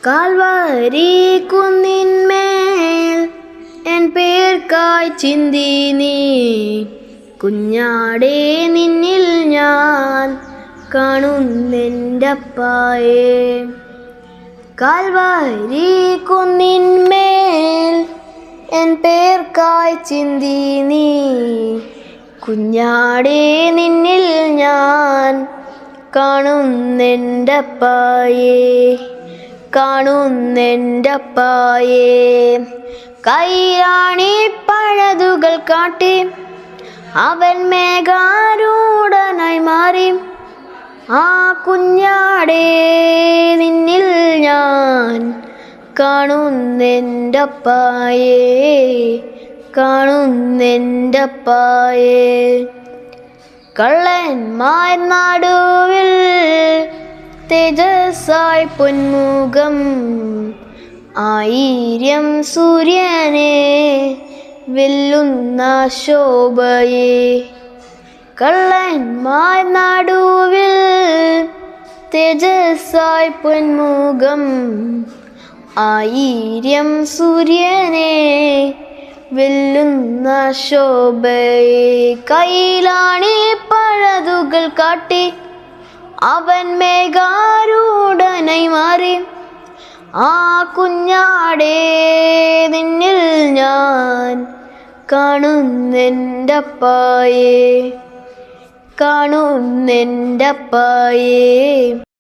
Calvary കുന്നിന്മേൽ N പേർക്കായി ചിന്തി നീ കുഞ്ഞാടേ നിന്നിൽ ഞാൻ കാണുന്നെൻ്റപ്പായേ. കാൽവരി കുന്നിന്മേൽ എൻ പേർക്കായി ചിന്തി നീ കുഞ്ഞാടേ നിന്നിൽ ഞാൻ കാണുന്നെൻ്റപ്പായേ കാണുന്നെൻ്റപ്പായേ. കൈയാണി പഴതുകൾ കാട്ടി അവൻ മേഘാരൂഢനായി മാറി. ആ കുഞ്ഞാടേ നിന്നിൽ ഞാൻ കാണുന്നെൻ്റപ്പായേ കാണുന്നെൻ്റപ്പായേ. കള്ളന്മാർ നടുവിൽ തേജസ്സായി പൊന്മുഖം 1000 സൂര്യനെ വെല്ലുന്ന ശോഭയെ. കള്ളന്മാർ നടുവിൽ തേജസ്സായി പൊന്മുഖം 1000 സൂര്യനെ വെല്ലുന്ന ശോഭയെ. കൈയിലാണി പഴതുകൾ കാട്ടി അവൻ മേഘാരൂഢനായി മാറി. ആ കുഞ്ഞാടേ നിന്നിൽ ഞാൻ കാണുന്നെൻ്റപ്പായേ കാണുന്നെൻ്റപ്പായേ.